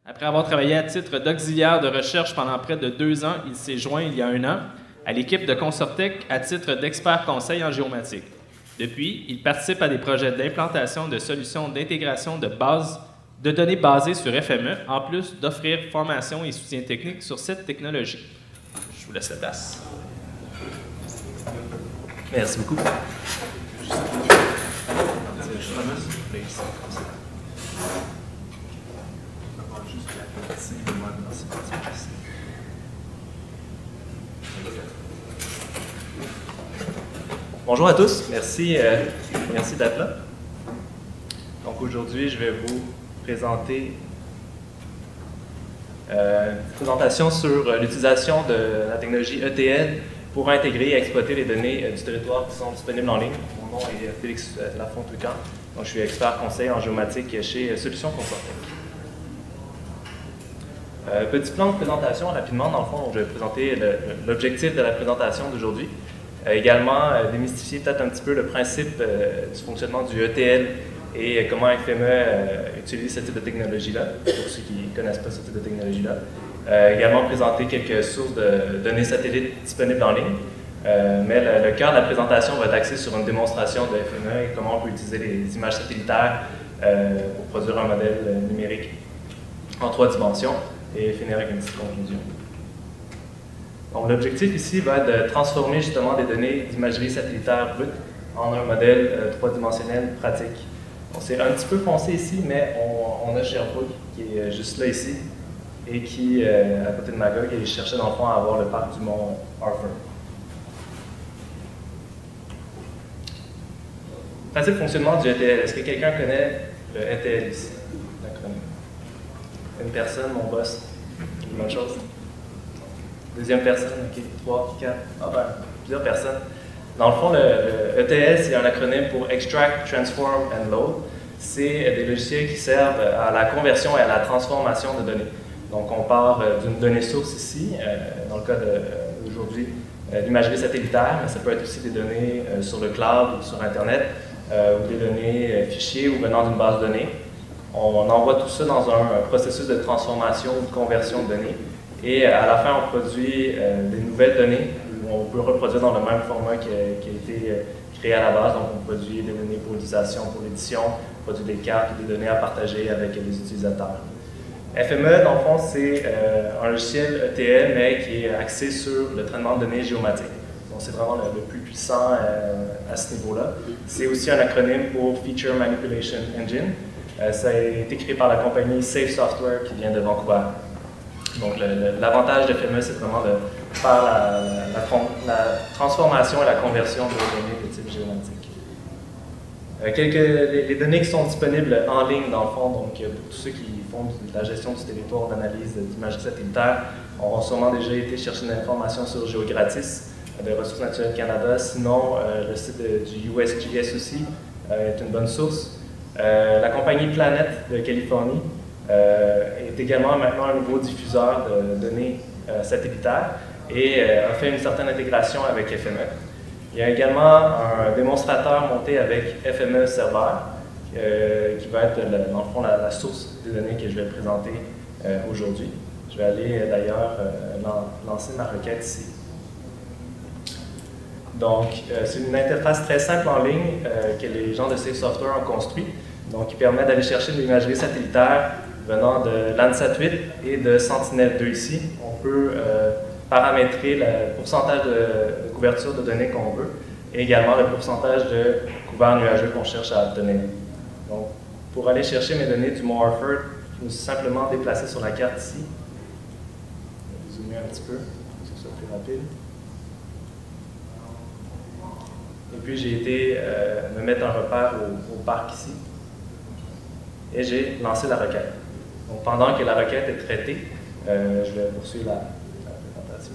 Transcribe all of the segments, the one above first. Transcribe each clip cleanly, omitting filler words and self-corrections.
Après avoir travaillé à titre d'auxiliaire de recherche pendant près de 2 ans, il s'est joint il y a 1 an à l'équipe de Consortec à titre d'expert conseil en géomatique. Depuis, il participe à des projets d'implantation de solutions d'intégration de données basées sur FME, en plus d'offrir formation et soutien technique sur cette technologie. Je vous laisse la place. Merci beaucoup. Bonjour à tous, merci d'être là. Donc aujourd'hui, je vais vous présenter une présentation sur l'utilisation de la technologie ETL pour intégrer et exploiter les données du territoire qui sont disponibles en ligne. Mon nom est Félix Lafont-Toucan, donc je suis expert conseil en géomatique chez Solutions Consortec. Petit plan de présentation rapidement, dans le fond, donc je vais présenter l'objectif de la présentation d'aujourd'hui. Également, démystifier peut-être un petit peu le principe du fonctionnement du ETL et comment FME utilise ce type de technologie-là, pour ceux qui ne connaissent pas ce type de technologie-là. Également, présenter quelques sources de données satellites disponibles en ligne. Mais le cœur de la présentation va être axé sur une démonstration de FME et comment on peut utiliser les images satellitaires pour produire un modèle numérique en 3 dimensions et finir avec une petite conclusion. L'objectif ici va être de transformer justement des données d'imagerie satellitaire brute en un modèle 3-dimensionnel pratique. C'est un petit peu foncé ici, mais on a Sherbrooke qui est juste là ici et qui, à côté de Magog, et cherchait dans le fond à avoir le parc du mont Arthur. Principe de fonctionnement du ETL. Est-ce que quelqu'un connaît le ETL ici? Une personne, mon boss. Bonne chose. Deuxième personne, ok, 3, 4, plusieurs personnes. Dans le fond, le ETL, c'est un acronyme pour Extract, Transform and Load. C'est des logiciels qui servent à la conversion et à la transformation de données. Donc, on part d'une donnée source ici, dans le cas d'aujourd'hui, l'imagerie satellitaire, mais ça peut être aussi des données sur le cloud ou sur Internet, ou des données fichiers ou venant d'une base de données. On envoie tout ça dans un processus de transformation ou de conversion de données. Et à la fin, on produit des nouvelles données où on peut reproduire dans le même format qui a été créé à la base. Donc, on produit des données pour l'utilisation, pour l'édition, on produit des cartes et des données à partager avec les utilisateurs. FME, dans le fond, c'est un logiciel ETL, mais qui est axé sur le traitement de données géomatiques. Donc, c'est vraiment le plus puissant à ce niveau-là. C'est aussi un acronyme pour Feature Manipulation Engine. Ça a été créé par la compagnie Safe Software qui vient de Vancouver. Donc, l'avantage de FME, c'est vraiment de faire la transformation et la conversion de données de type géomatique. Les données qui sont disponibles en ligne, dans le fond, donc pour tous ceux qui font de la gestion du territoire, d'analyse d'images satellitaires, auront sûrement déjà été chercher de l'information sur GeoGratis, de Ressources naturelles Canada. Sinon, le site du USGS aussi est une bonne source. La compagnie Planet de Californie est également maintenant un nouveau diffuseur de données satellitaires et a fait une certaine intégration avec FME. Il y a également un démonstrateur monté avec FME Server qui va être dans le fond la source des données que je vais présenter aujourd'hui. Je vais aller d'ailleurs lancer ma requête ici. Donc, c'est une interface très simple en ligne que les gens de Safe Software ont construit. Donc, qui permet d'aller chercher de l'imagerie satellitaire venant de Landsat 8 et de Sentinel-2 ici. On peut paramétrer le pourcentage de couverture de données qu'on veut et également le pourcentage de couvert nuageux qu'on cherche à obtenir. Donc, pour aller chercher mes données du mont Harford, je me suis simplement déplacé sur la carte ici. Je vais zoomer un petit peu pour que ce soit plus rapide. Et puis, j'ai été me mettre un repère au parc ici. Et j'ai lancé la requête. Donc, pendant que la requête est traitée, je vais poursuivre la présentation.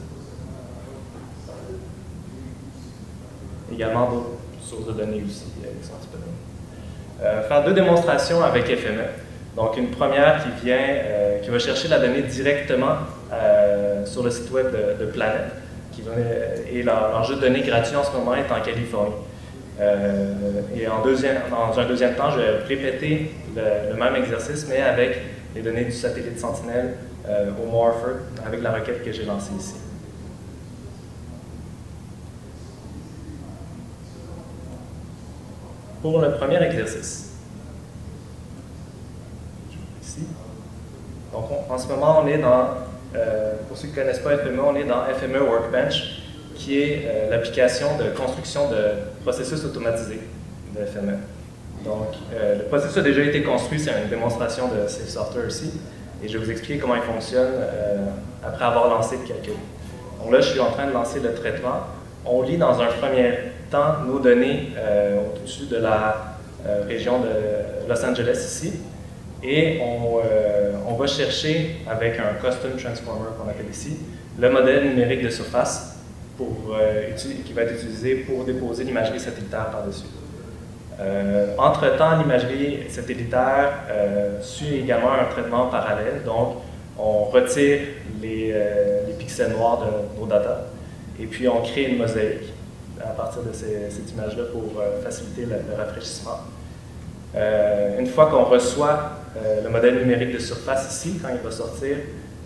Également d'autres sources de données aussi qui sont disponibles. Faire 2 démonstrations avec FME. Donc, une première qui va chercher la donnée directement sur le site web de Planet. Et leur jeu de données gratuit en ce moment est en Californie. Et dans un deuxième temps, je vais répéter le même exercice, mais avec les données du satellite Sentinel au Morpher avec la requête que j'ai lancée ici. Pour le premier exercice, ici. Donc, en ce moment, on est dans, pour ceux qui ne connaissent pas FME, on est dans FME Workbench, qui est l'application de construction de processus automatisés de FME. Donc, le processus a déjà été construit, c'est une démonstration de Safe Software ici, et je vais vous expliquer comment il fonctionne après avoir lancé le calcul. Donc là, je suis en train de lancer le traitement. On lit dans un premier temps nos données au-dessus de la région de Los Angeles ici, et on va chercher avec un Custom Transformer qu'on appelle ici, le modèle numérique de surface qui va être utilisé pour déposer l'imagerie satellitaire par-dessus. Entre-temps, l'imagerie satellitaire suit également un traitement parallèle, donc on retire les pixels noirs de nos data et puis on crée une mosaïque à partir de cette image-là pour faciliter le rafraîchissement. Une fois qu'on reçoit le modèle numérique de surface ici, quand il va sortir,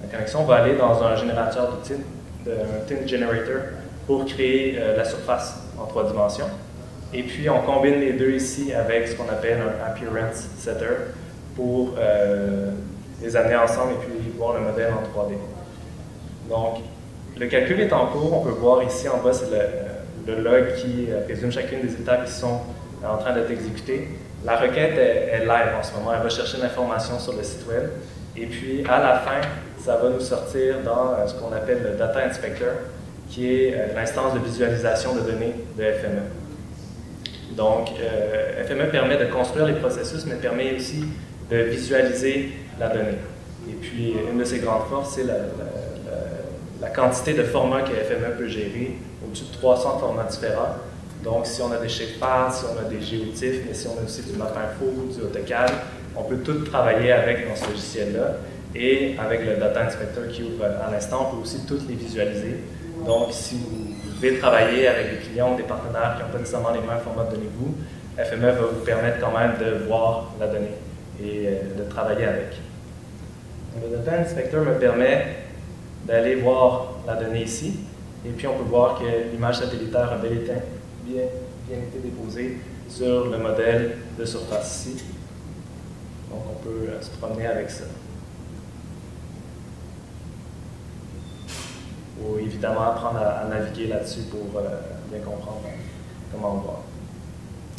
la connexion va aller dans un générateur de tint, un tint generator, pour créer la surface en 3 dimensions. Et puis, on combine les deux ici avec ce qu'on appelle un appearance setter pour les amener ensemble et puis voir le modèle en 3D. Donc, le calcul est en cours. On peut voir ici en bas, c'est le log qui résume chacune des étapes qui sont en train d'être exécutées. La requête est live en ce moment. Elle va chercher l'information sur le site web. Et puis, à la fin, ça va nous sortir dans ce qu'on appelle le Data Inspector, qui est l'instance de visualisation de données de FME. Donc, FME permet de construire les processus, mais permet aussi de visualiser la donnée. Et puis, une de ses grandes forces, c'est la quantité de formats que FME peut gérer, au-dessus de 300 formats différents. Donc, si on a des shapefiles, si on a des géotifs, mais si on a aussi du Mapinfo ou du AutoCAD, on peut tout travailler avec dans ce logiciel-là. Et avec le Data Inspector qui ouvre à l'instant, on peut aussi toutes les visualiser. Donc, si vous devez travailler avec des clients ou des partenaires qui n'ont pas nécessairement les mêmes formats de données que vous, FME va vous permettre quand même de voir la donnée et de travailler avec. Le Data Inspector me permet d'aller voir la donnée ici, et puis on peut voir que l'image satellitaire a bien été déposée sur le modèle de surface ici. Donc on peut se promener avec ça. Il faut évidemment apprendre à naviguer là-dessus pour bien comprendre comment on voit.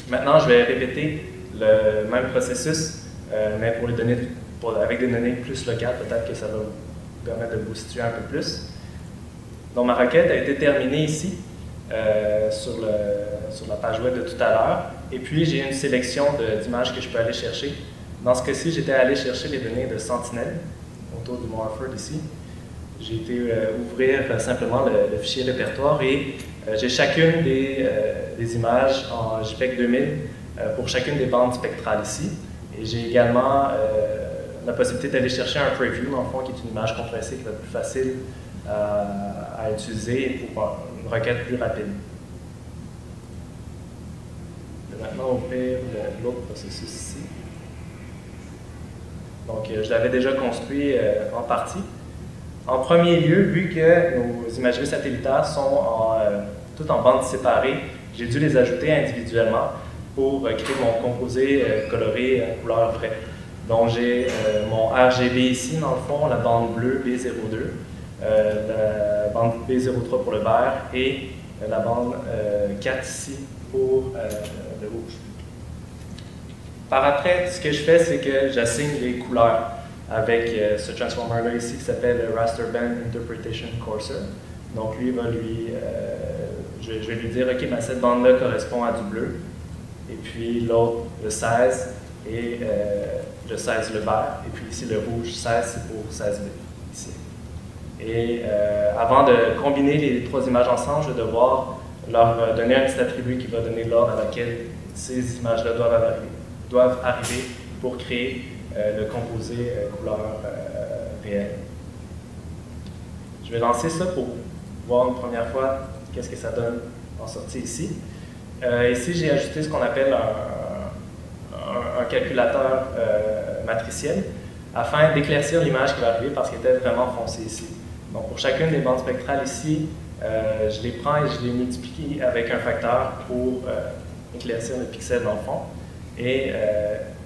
Maintenant, je vais répéter le même processus, mais pour les données, avec des données plus locales, peut-être que ça va vous permettre de vous situer un peu plus. Donc, ma requête a été terminée ici, sur la page web de tout à l'heure, et puis j'ai une sélection d'images que je peux aller chercher. Dans ce cas-ci, j'étais allé chercher les données de Sentinel, autour du Morpher ici. J'ai été ouvrir simplement le fichier répertoire et j'ai chacune des images en JPEG 2000 pour chacune des bandes spectrales ici. Et j'ai également la possibilité d'aller chercher un preview, dans le fond, qui est une image compressée qui va être plus facile à utiliser pour une requête plus rapide. Je vais maintenant ouvrir l'autre processus ici. Donc, je l'avais déjà construit en partie. En premier lieu, vu que nos imageries satellitaires sont toutes en bandes séparées, j'ai dû les ajouter individuellement pour créer mon composé coloré couleur vraie. Donc j'ai mon RGB ici, dans le fond, la bande bleue B02, la bande B03 pour le vert et la bande 4 ici pour le rouge. Par après, ce que je fais, c'est que j'assigne les couleurs avec ce transformer-là ici qui s'appelle Raster Band Interpretation Courser. Donc lui va je vais lui dire, OK, cette bande-là correspond à du bleu, et puis l'autre, le 16, et le 16, le vert, et puis ici, le rouge 16, c'est pour 16 bits, ici. Et avant de combiner les 3 images ensemble, je vais devoir leur donner un petit attribut qui va donner l'ordre à laquelle ces images-là doivent arriver pour créer le composé couleur réel. Je vais lancer ça pour voir une première fois qu'est-ce que ça donne en sortie ici. Ici, j'ai ajouté ce qu'on appelle un calculateur matriciel. afin d'éclaircir l'image qui va arriver parce qu'elle était vraiment foncée ici. Donc pour chacune des bandes spectrales ici, je les prends et je les multiplie avec un facteur pour éclaircir le pixel dans le fond. Et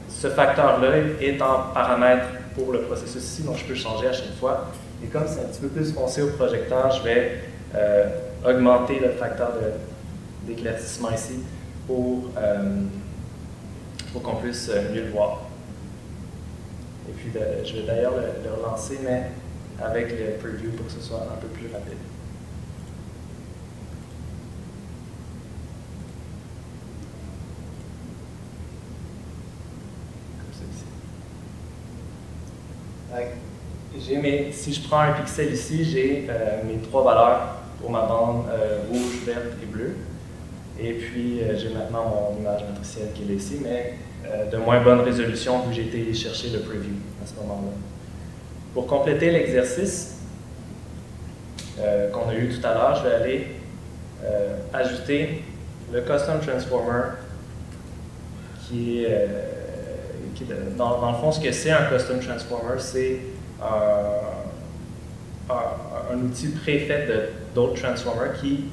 ce facteur-là est en paramètre pour le processus ici, donc je peux changer à chaque fois. Et comme c'est un petit peu plus foncé au projecteur, je vais augmenter le facteur d'éclaircissement ici pour qu'on puisse mieux le voir. Et puis je vais d'ailleurs le relancer, mais avec le preview pour que ce soit un peu plus rapide. Si je prends un pixel ici, j'ai mes 3 valeurs pour ma bande rouge, verte et bleue. Et puis, j'ai maintenant mon image matricielle qui est là ici, mais de moins bonne résolution vu que j'ai été chercher le preview à ce moment-là. Pour compléter l'exercice qu'on a eu tout à l'heure, je vais aller ajouter le Custom Transformer qui est dans le fond, ce que c'est un Custom Transformer, c'est un outil préfet d'autres transformers qui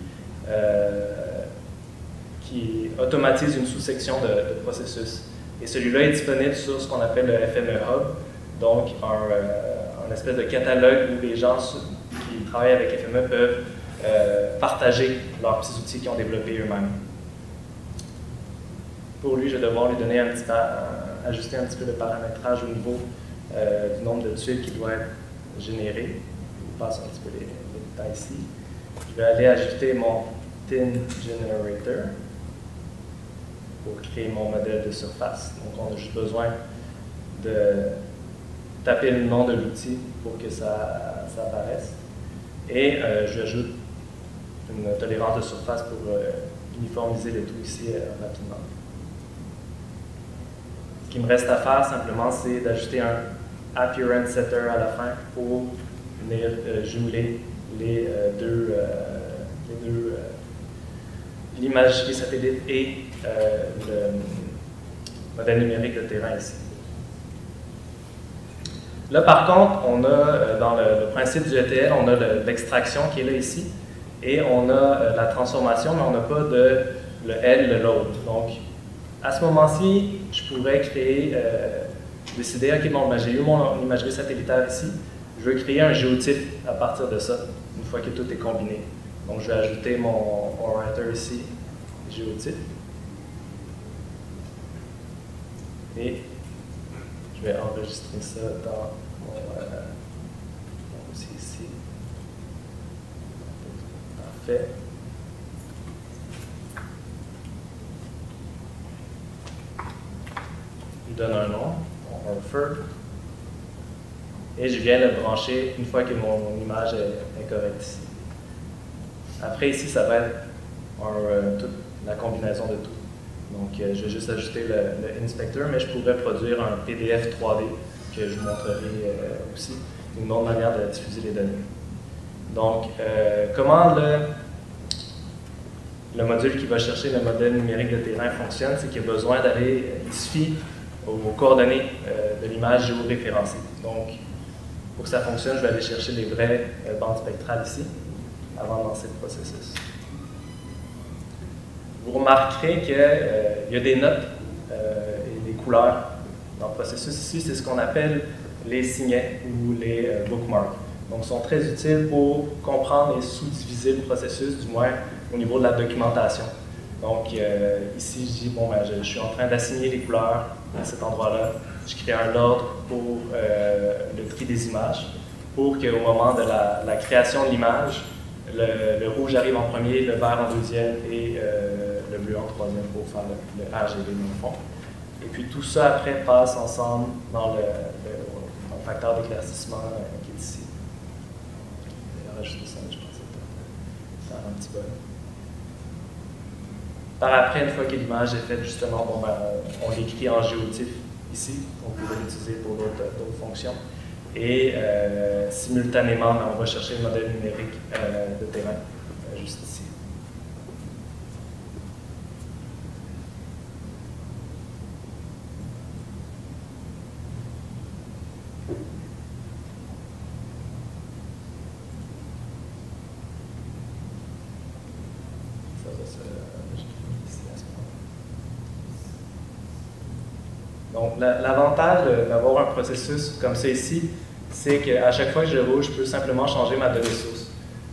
automatise une sous-section de processus. Et celui-là est disponible sur ce qu'on appelle le FME Hub, donc un espèce de catalogue où les gens qui travaillent avec FME peuvent partager leurs petits outils qu'ils ont développés eux-mêmes. Pour lui, je vais devoir lui donner ajuster un petit peu le paramétrage au niveau du nombre de tuiles qui doit être généré. Je passe un petit peu les détails ici. Je vais aller ajouter mon Thin Generator pour créer mon modèle de surface. Donc, on a juste besoin de taper le nom de l'outil pour que ça apparaisse. Et j'ajoute une tolérance de surface pour uniformiser le tout ici rapidement. Ce qu'il me reste à faire simplement, c'est d'ajouter un Appearance Setter à la fin pour venir jumeler l'imagerie satellite et le modèle numérique de terrain ici. Là, par contre, on a, dans le principe du ETL, on a l'extraction qui est là ici, et on a la transformation, mais on n'a pas le L, le load. Donc, à ce moment-ci, je pourrais créer, décider, OK, bon, ben, j'ai eu mon imagerie satellitaire ici, je veux créer un géotype à partir de ça, une fois que tout est combiné. Donc, je vais ajouter mon writer ici, géotype. Et je vais enregistrer ça dans mon dossier ici. Parfait. Je donne un nom, mon refer. Et je viens le brancher une fois que mon image est correcte ici. Après, ici, ça va être toute la combinaison de tout. Donc, je vais juste ajouter le inspector, mais je pourrais produire un PDF 3D que je vous montrerai aussi, une autre manière de diffuser les données. Donc, comment le module qui va chercher le modèle numérique de terrain fonctionne, c'est qu'il a besoin d'aller, il suffit aux coordonnées de l'image géoréférencée. Donc, pour que ça fonctionne, je vais aller chercher les vraies bandes spectrales ici, avant de lancer le processus. Vous remarquerez qu'il y a des notes et des couleurs dans le processus ici. C'est ce qu'on appelle les signets ou les bookmarks. Donc, ils sont très utiles pour comprendre et sous-diviser le processus, du moins au niveau de la documentation. Donc, ici, je dis, bon, ben, je suis en train d'assigner les couleurs à cet endroit-là. Je crée un ordre pour le tri des images, pour qu'au moment de la création de l'image, le rouge arrive en premier, le vert en deuxième et le bleu en troisième pour faire le RGB dans le fond. Et puis tout ça après passe ensemble dans le facteur d'éclaircissement qui est ici. Je vais rajouter ça, je pense que ça faire un petit bug. Par après, une fois que l'image est faite, justement, bon, ben, on l'écrit en géotype ici, on peut l'utiliser pour d'autres fonctions. Et simultanément, on va chercher le modèle numérique de terrain, juste ici. Donc, l'avantage d'avoir un processus comme ça ici, c'est qu'à chaque fois que je roule, je peux simplement changer ma donnée source.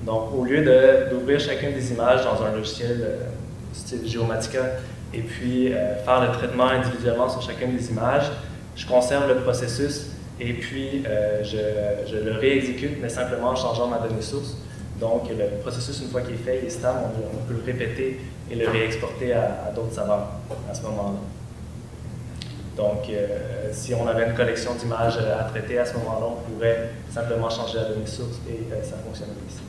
Donc, au lieu d'ouvrir chacune des images dans un logiciel style Geomatica et puis faire le traitement individuellement sur chacune des images, je conserve le processus et puis je le réexécute, mais simplement en changeant ma donnée source. Donc, le processus, une fois qu'il est fait, il est stable, on peut le répéter et le réexporter à d'autres serveurs à ce moment-là. Donc, si on avait une collection d'images à traiter à ce moment-là, on pourrait simplement changer la donnée source et ça fonctionnerait ici.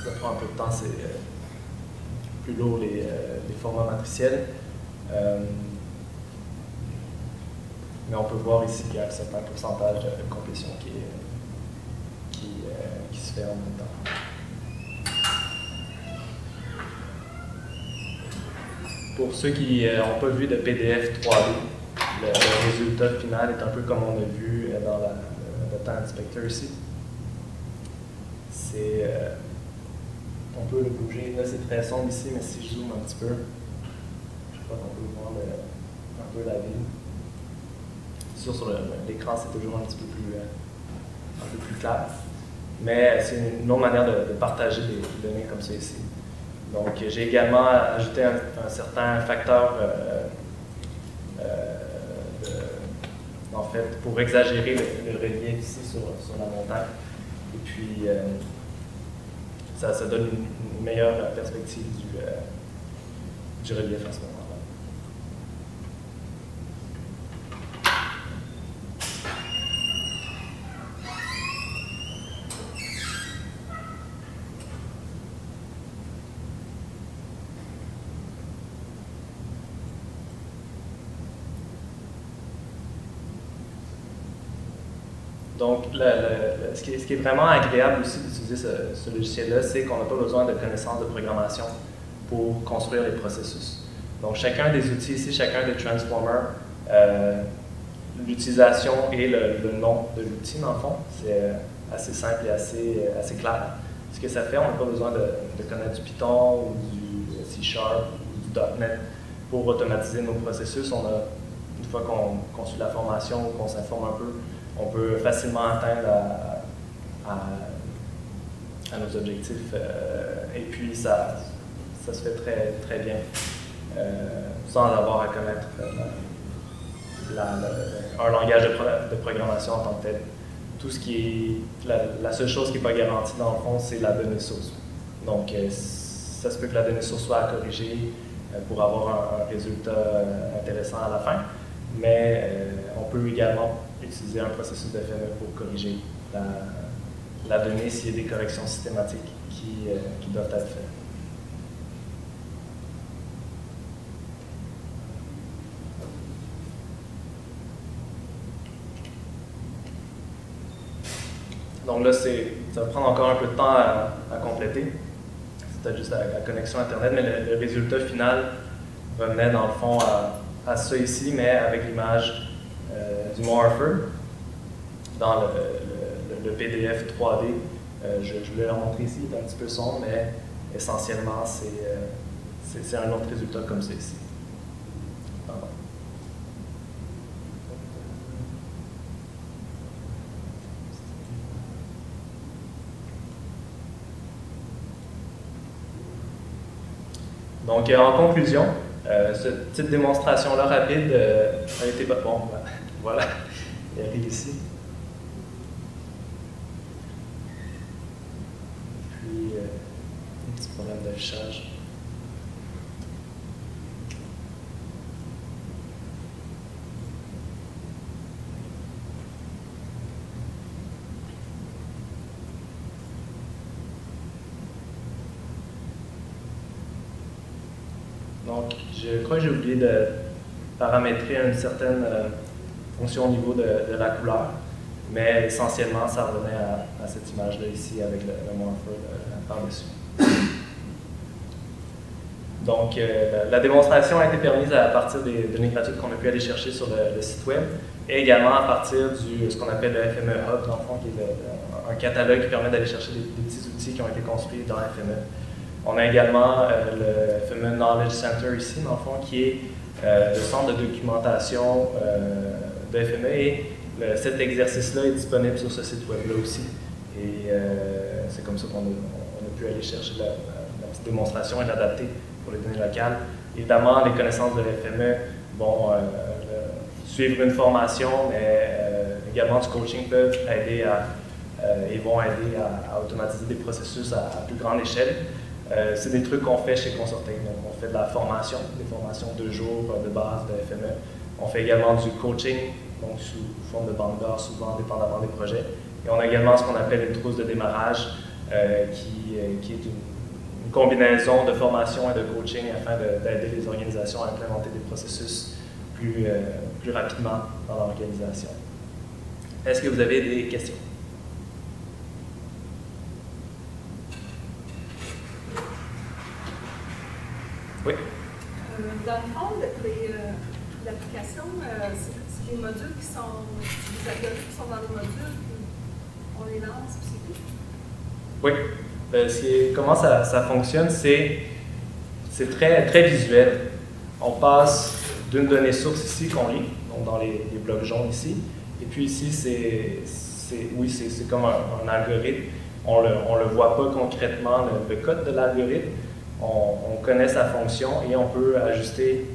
Ça prend un peu de temps, c'est plus lourd les formats matriciels. Mais on peut voir ici qu'il y a un certain pourcentage de complétion qui se fait en même temps. Pour ceux qui n'ont pas vu de PDF 3D, le résultat final est un peu comme on a vu dans le Data Inspector ici. On peut le bouger. Là, c'est très sombre ici, mais si je zoome un petit peu, je crois qu'on peut voir un peu la ville. Sur l'écran, c'est toujours un petit peu plus clair. Mais c'est une autre manière de partager des données comme ça ici. Donc, j'ai également ajouté un certain facteur en fait, pour exagérer le relief ici sur la montagne. Et puis, ça donne une meilleure perspective du relief à ce moment-là. Donc, ce qui est vraiment agréable aussi d'utiliser ce logiciel-là, c'est qu'on n'a pas besoin de connaissances de programmation pour construire les processus. Donc, chacun des outils ici, chacun des transformers, l'utilisation et le nom de l'outil, dans le fond, c'est assez simple et assez clair. Ce que ça fait, on n'a pas besoin de connaître du Python ou du C# ou du .NET pour automatiser nos processus. Une fois qu'on suit la formation ou qu'on s'informe un peu, on peut facilement atteindre à nos objectifs et puis ça se fait très, très bien sans avoir à connaître un langage de programmation en tant que tel. Tout ce qui est, la seule chose qui n'est pas garantie dans le fond, c'est la donnée source. Donc, ça se peut que la donnée source soit à corriger pour avoir un résultat intéressant à la fin, mais on peut également utiliser un processus de FME pour corriger la donnée s'il y a des corrections systématiques qui doivent être faites. Donc là, ça va prendre encore un peu de temps à compléter. C'était juste la connexion Internet, mais le résultat final revenait dans le fond à ça ici, mais avec l'image du Mont Arthur dans le PDF 3D. Je voulais la montrer ici, il est un petit peu sombre, mais essentiellement, c'est un autre résultat comme ça ici. Pardon. Donc, en conclusion, cette petite démonstration-là rapide a été bon. Voilà, il arrive ici. Puis, un petit problème d'affichage. Donc, je crois que j'ai oublié de paramétrer une certaine fonction au niveau de la couleur, mais essentiellement, ça revenait à cette image-là ici avec le Mont Arthur par-dessus. Donc, la démonstration a été permise à partir des données gratuites qu'on a pu aller chercher sur le site web et également à partir de ce qu'on appelle le FME Hub, dans le fond, qui est un catalogue qui permet d'aller chercher des petits outils qui ont été construits dans FME. On a également le FME Knowledge Center ici, dans le fond, qui est le centre de documentation de FME et cet exercice-là est disponible sur ce site web-là aussi. Et c'est comme ça qu'on a pu aller chercher la petite démonstration et l'adapter pour les données locales. Évidemment, les connaissances de l'FME vont suivre une formation, mais également du coaching peuvent aider et vont aider à automatiser des processus à plus grande échelle. C'est des trucs qu'on fait chez Consortec. Donc, on fait de la formation, des formations 2 jours de base de FME. On fait également du coaching, donc sous forme de banque d'heures, souvent dépendamment des projets. Et on a également ce qu'on appelle une trousse de démarrage, qui est une combinaison de formation et de coaching afin d'aider les organisations à implémenter des processus plus rapidement dans l'organisation. Est-ce que vous avez des questions? Oui. Dans le fond, l'application, c'est les modules qui sont, les algorithmes qui sont dans les modules, on les lance, puis c'est tout? Oui. Comment ça fonctionne, c'est très, très visuel. On passe d'une donnée source ici qu'on lit, donc dans les blocs jaunes ici, et puis ici, c'est comme un algorithme. On le voit pas concrètement, le code de l'algorithme. On connaît sa fonction et on peut ajuster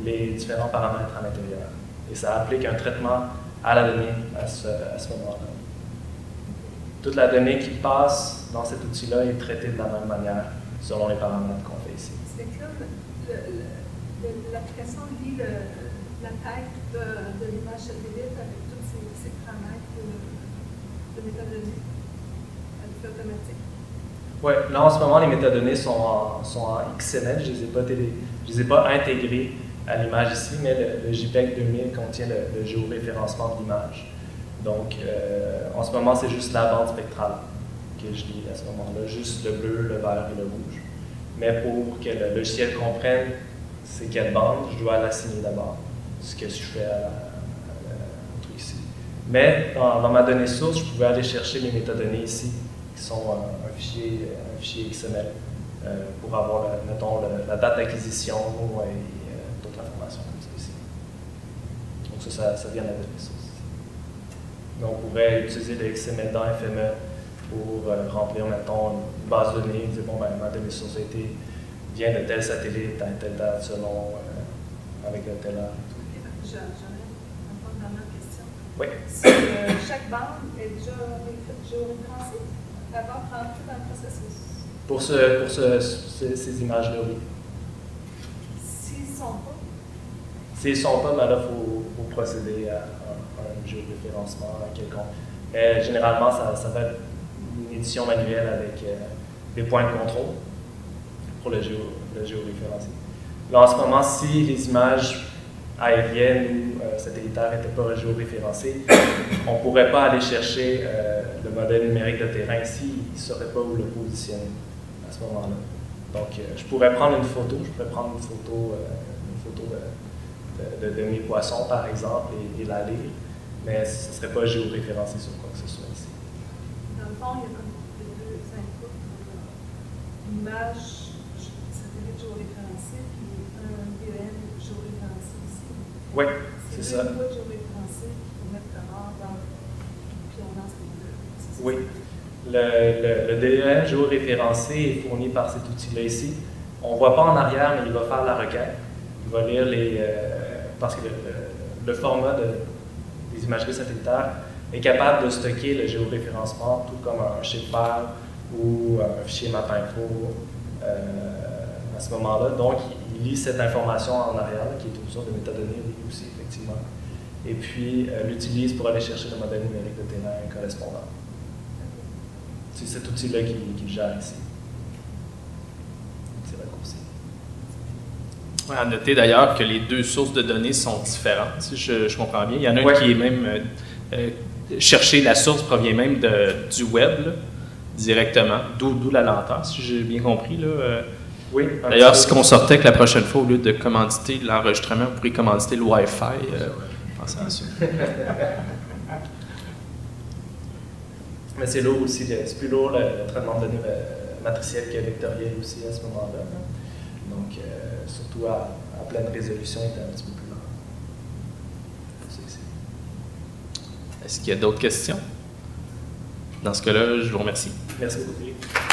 les différents paramètres à l'intérieur. Et ça applique un traitement à la donnée à ce moment-là. Toute la donnée qui passe dans cet outil-là est traitée de la même manière selon les paramètres qu'on fait ici. C'est que l'application lit la tête de l'image satellite avec tous ces paramètres de métadonnées. Elle fait automatique. Oui, là en ce moment, les métadonnées sont en XML. Je ne les ai pas intégrées à l'image ici, mais le JPEG 2000 contient le géoréférencement de l'image. Donc, en ce moment, c'est juste la bande spectrale que je lis à ce moment-là, juste le bleu, le vert et le rouge. Mais pour que le logiciel comprenne c'est quelle bande, je dois l'assigner d'abord, ce que je fais au truc ici. Mais dans ma donnée source, je pouvais aller chercher les métadonnées ici, qui sont un fichier XML, pour avoir, mettons, la date d'acquisition et d'autres informations comme ça ici. Donc ça vient de la donnée source. Mais on pourrait utiliser le XML dans FME pour remplir, mettons, une base de données, dire bon, ben, ma donnée source vient de tel satellite à telle date selon avec telle heure. J'aurais une dernière question. Oui. Si chaque bande est déjà géoréférencée, elle va rentrer dans le processus. Pour ces images-là, oui. S'ils ne sont pas? S'ils ne sont pas, ben là, il faut procéder à un géoréférencement quelconque. Mais généralement, ça va être une édition manuelle avec des points de contrôle pour le géoréférencé. Là, en ce moment, si les images aériennes ou satellitaires n'étaient pas géoréférencées, on ne pourrait pas aller chercher le modèle numérique de terrain ici, il ne saurait pas où le positionner à ce moment-là. Donc, je pourrais prendre une photo, de mes poissons, par exemple, et la lire, mais ce ne serait pas géoréférencé sur quoi que ce soit ici. Dans le fond, il y a comme deux inputs. Une image satellite géoréférencée, puis un DEM géoréférencé ici. Oui, c'est ça. Deux inputs géoréférencés pour mettre comment puis on lance les deux. Oui. Le DEM géoréférencé est fourni par cet outil-là ici. On ne voit pas en arrière, mais il va faire la requête. Il va lire parce que le format des imageries satellitaires est capable de stocker le géoréférencement, tout comme un shapefile ou un fichier mapinfo à ce moment-là. Donc, il lit cette information en arrière, qui est une sorte de métadonnée aussi, effectivement. Et puis, l'utilise pour aller chercher le modèle numérique de terrain correspondant. C'est cet outil-là qui le gère ici. C'est raccourci. Ouais, à noter d'ailleurs que les deux sources de données sont différentes, si je comprends bien. Il y en a une qui est même chercher la source provient même du web là, directement, d'où la lenteur, si j'ai bien compris. Là, Oui. D'ailleurs, si on sortait que la prochaine fois, au lieu de commanditer l'enregistrement, vous pourriez commanditer le Wi-Fi. Pensez à ça. Mais c'est lourd aussi, c'est plus lourd le traitement de données matriciel que vectoriel aussi à ce moment-là. Donc, surtout à pleine résolution, il était un petit peu plus lent. Est-ce qu'il y a d'autres questions? Dans ce cas-là, je vous remercie. Merci beaucoup.